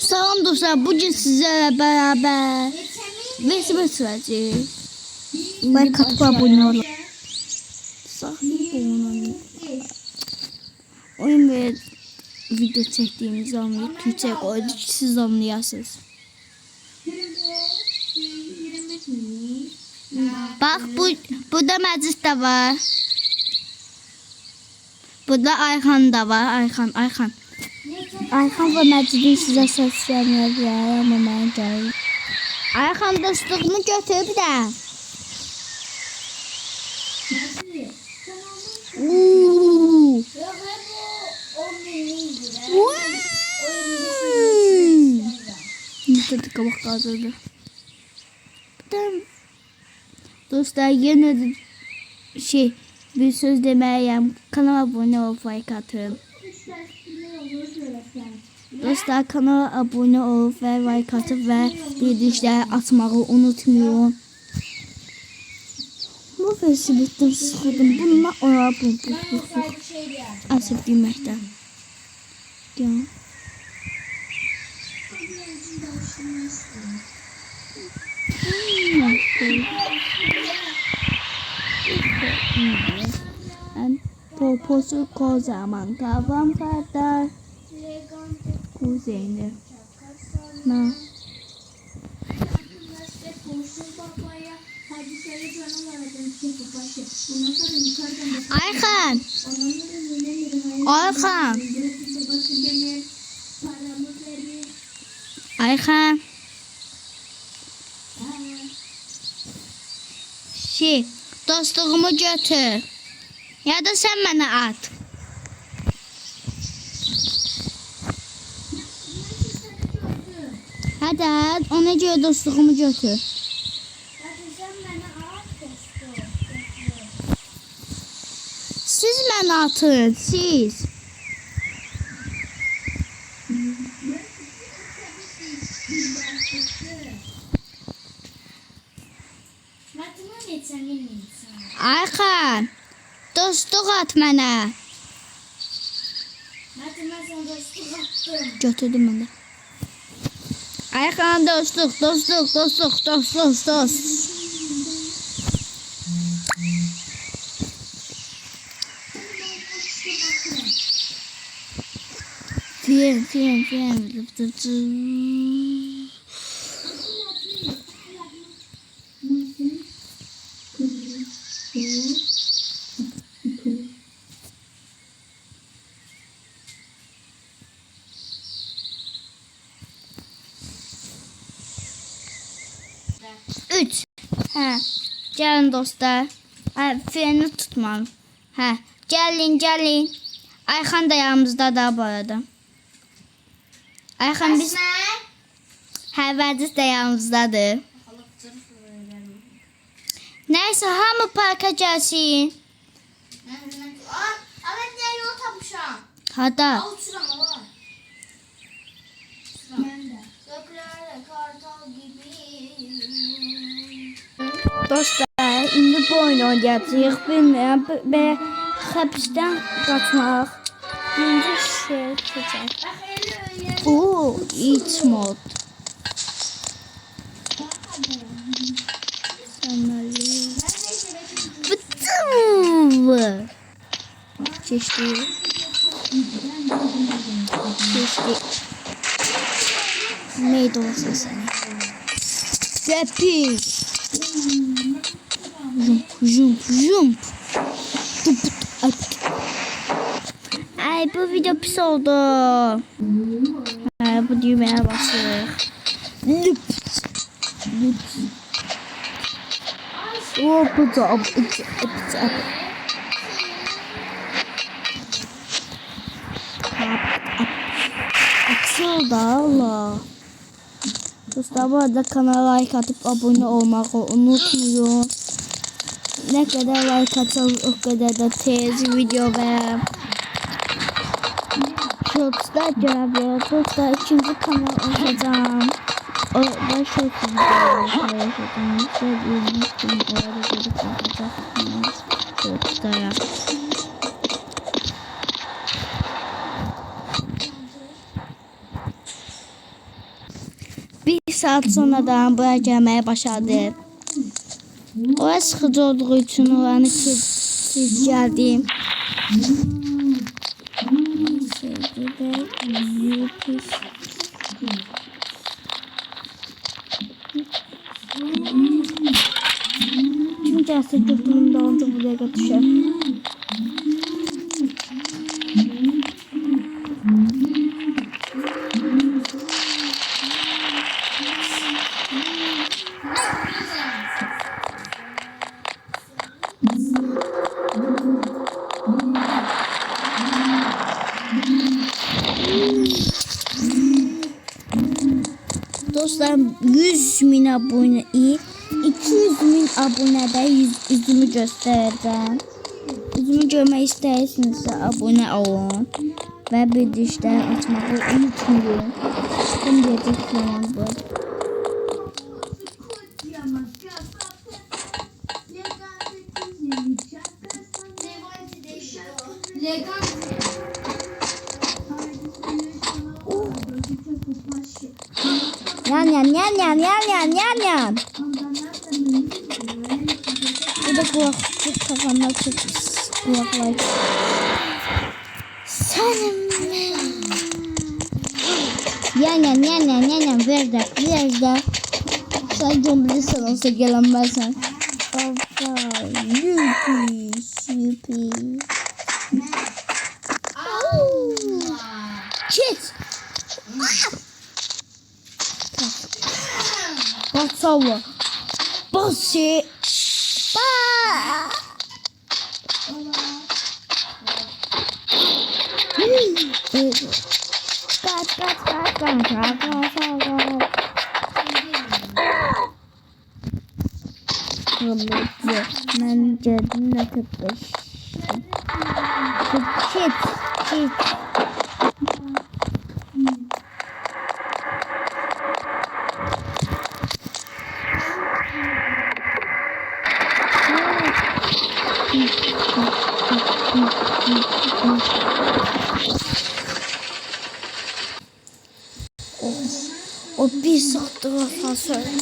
Salam dostlar, bugün sizlerle beraber vesile sürəcəyik. Like atıp abone olun. Oyun ve video çektiğimiz anlayıp Türkçe koyduk ki siz anlayasınız. Bak burada məclis də var. Burada Ayxan da var. Ayxan və Məcidin sizə səslənəcək amma mən gəlir. Ayxan dostluğumu götür bir də. Neyse kabak kazandı. Dostlar yine de bir söz demeyeyim. Kanala abone ol, like atın. Dostlar kanala abone ol ve like atıp ve bildirişler atmayı unutmayın. Bu vesiletten sıkıldım. Bununla ona bu. Asıp bilmekten. Ya. Poposu kocaman kafam kadar kuzeyli. Na. Ayxan. Ayxan. Ayxan. Dostluğumu götür. Ya da sen bana at. Hadi at. Ona göre dostluğumu götür. Siz bana atın. Siz. Ayxan. Dostluq at mənə. Götürdüm mən də. Ayxan dostluq. Fiyen. Üç. Gelin dostlar. Freni tutmam. Gelin. Ayxan da yanımızda da bu arada. Ayxan biz... Vəziz də yanımızdadır. Neyse hamı parka gelsin. Evet ne yol tapmışam. Hada. Uçuram var. Göklerde kartal gibi. Dostlar indi bu oyunu oynayacağıq. Bilmirəm və həbsdən qaçmaq. Birinci şey keçək. Each mod. Geçti. Neydi o sesi? Rapid. Jump. Ay bu video pis oldu. Bu düğmeye basıyoruz. Lüps. Açıldı Allah. Dostlar bu arada kanala like atıp abone olmayı unutmayın. Ne kadar like atarsanız o kadar da tez video ve shortslar görebiliyoruz. Dostlar ikinci kanal açacağım. O da shorts videoları shortslara. Bir saat sonradan buraya gelmeye başladı. Oraya sıkıcı olduğu için oranı siz geldim. Çünkü gerçekten götürümde oldu buraya götüreceğim. Dostlar 100.000 abone, 200.000 abonede yüzümü göstereceğim. Yüzümü görmek isterseniz abone olun ve bildirimleri açmayı unutmayın. Şimdi diyeceklerim bu. Yan. Bu da kulaklık kafamda çok kulaklar. Senin yan ver de. Sen zombili sanatsa gelemezsen. Baba yupi. Shit. Bak salla. Basi. Ben geldim de tıpış. Shit. O bir saattir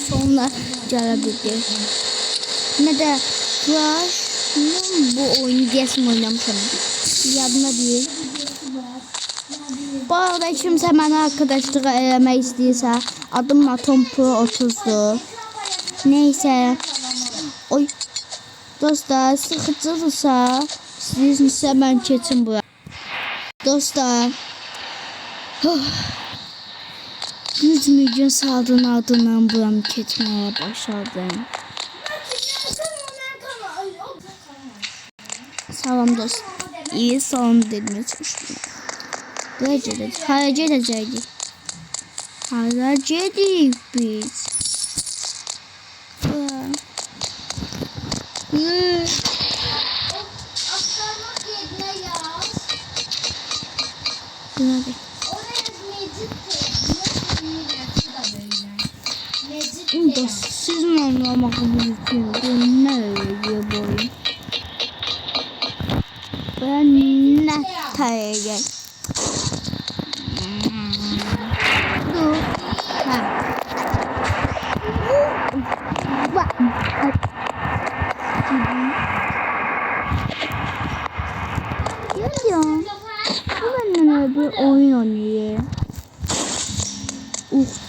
sonra gelebilir. Ne de Flash'ın bu oyunu diyesim oynamışım. Yadıma değil. Bu arada kimse bana arkadaşlık eləmək istəyirsə, adım Atom Pro 30'dur. Neyse. Oy. Dostlar sıkıcıdırsa sizin ben keçin buraya. Dostlar 100 milyon saldırın ardından buram keçmeye başladım. Salam dost. İyi salam dedim etmiştim. Hara gedəcəkdik biz. Aktarmak yerine yaz. Hadi. Oraya mecit de. Sizin anlamak mümkün. Ne öyle bu oyun? Ben ne tayacak? Dur. Ha. Ya. Bu benden bir oyun oynuyor.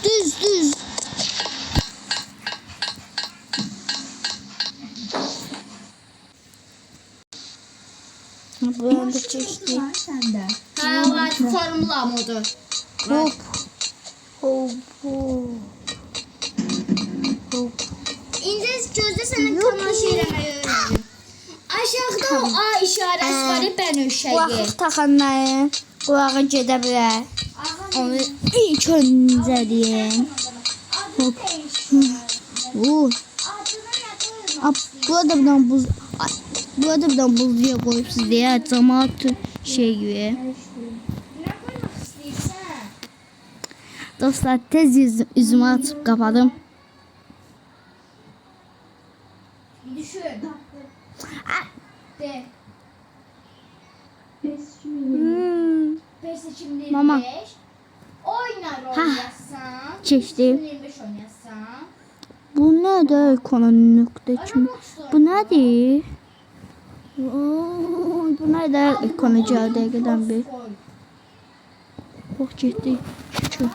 Düz. Bu yanda çeşitli. Ha var formula modu. Hop. İngiliz gözde senin kanal şeylemeyi öğrendim. Aşağıda o A işarəsi var ben o şeyi. Kulaklık takanları kulağa gedə bilər. Onu ilk öncə deyim. Hop. Burada bir tane buzluya koyup sizlere camaat şey gibi. Dostlar tez yüzümü açıp kapadım. Düşün. De. PES 2025. Mama. Oynar Ha. oynarsan. Çeştim. 2025 nerede konu nokta kimi? Bu nedir? Bu nerede konu cədəqədən bir? Oh getdi. Şükür.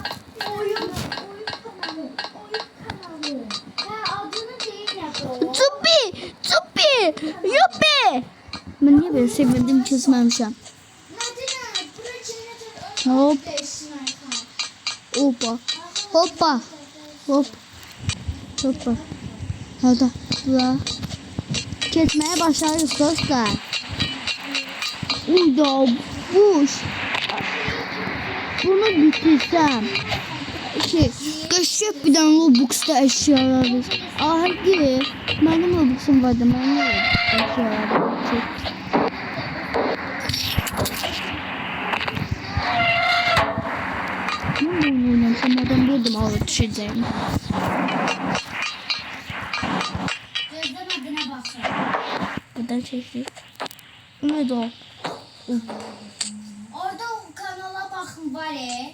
Oyun kanalı. Ha adını deyirlər o. Çupi! Yuppi! Ben niye böyle sevmedim kesmemişim. Hop. Hoppa. Hoppa. Hop. Hoppa. Hadi. Bura. Kesmeye başlarız dostlar. Uyda buş. Bunu bitirsem. Geçecek bir tane Robux'ta eşyalarız. Hadi. Benim Robux'um vardı. Ben ne eşyalarım? Ben bunu oynamışım. Ben buldum alıp düşeceğim. Gözden adına baksana. Buradan çektik. Neydi o? Orada o kanala bakın bari.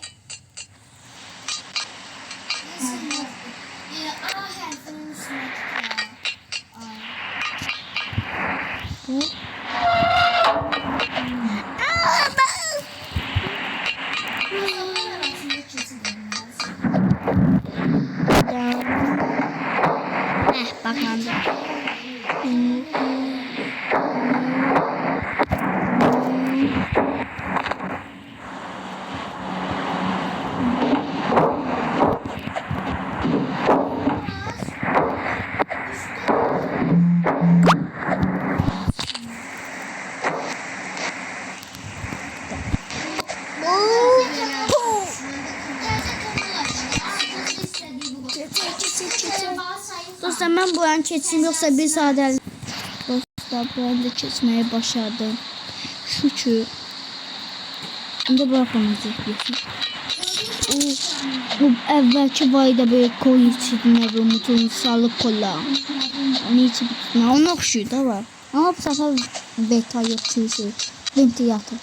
A harfinin üstüne tıkla. Baklandı. Dostlar ben bu an keçim yoksa bir saat dostlar bu anda keçmeye başladım. Şükür. Şimdi bırakalım izleyiciyi. Bu evvelki vayda böyle koyu içinde bir mutlu sağlık kola. Onu içi bitme. Onu okşuyor da var. Ama bu sefer beta yok çünkü. Ventilatör.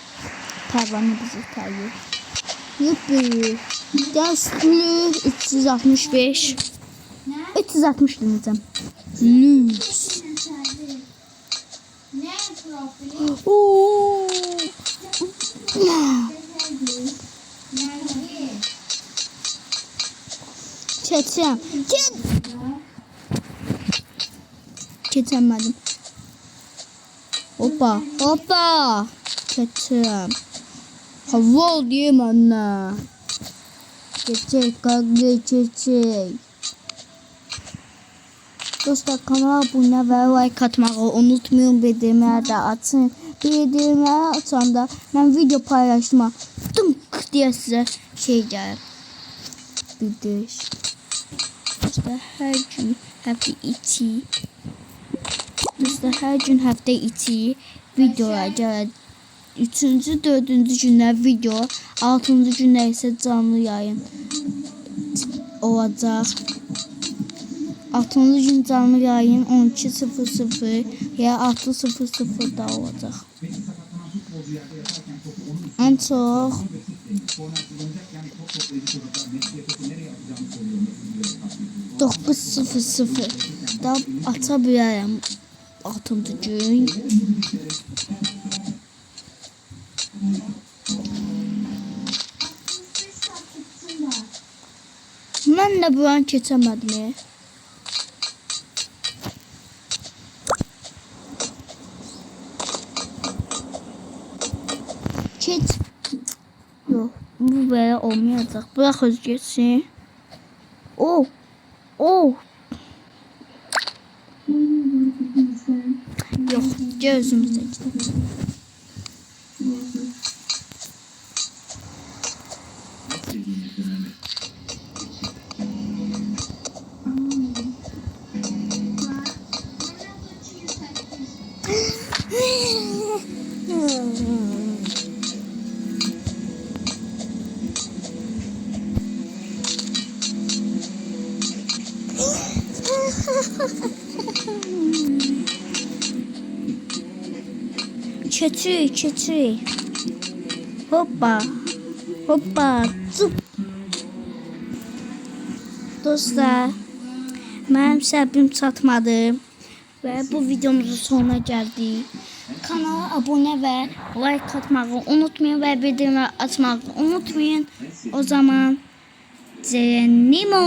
Pervanı bizi kayıyor. Yuppi. Dersli 365. 360 deneyeceğim. Lüks. Ne profili? Oo. Keçem. Keçemedim. Hoppa. Hoppa. Keçem. Hava ol diyeyim anne. Geçecek. Geçecek. Dostlar kanala abone ve like atmayı unutmayın. Bildirimleri de açın. Bildirimleri açanda ben video paylaşma tınk diye size şey gelir. Bildiriş. Dostlar her gün hafta içi. Dostlar her gün hafta içi videolar gelir. 3. 4. günler video. 6. günler ise canlı yayın olacak. 6. gün canlı yayın 12.00 ya 6.00'da olacak. En çok 9.00'da atabilirim 6. gün. Ben de bu an geçemedim. Geç. Yok. Bu böyle olmayacak. Bırak öz geçsin. Oh. Oh. Yok. Gözümü seçtim. Keçi. Hoppa. Hoppa. Zup. Dostlar. Mənim səbrim çatmadı və bu videomuzun sonuna gəldik. Kanala abunə və like atmağı unutmayın və bildirimləri açmağı unutmayın. O zaman Cenimo.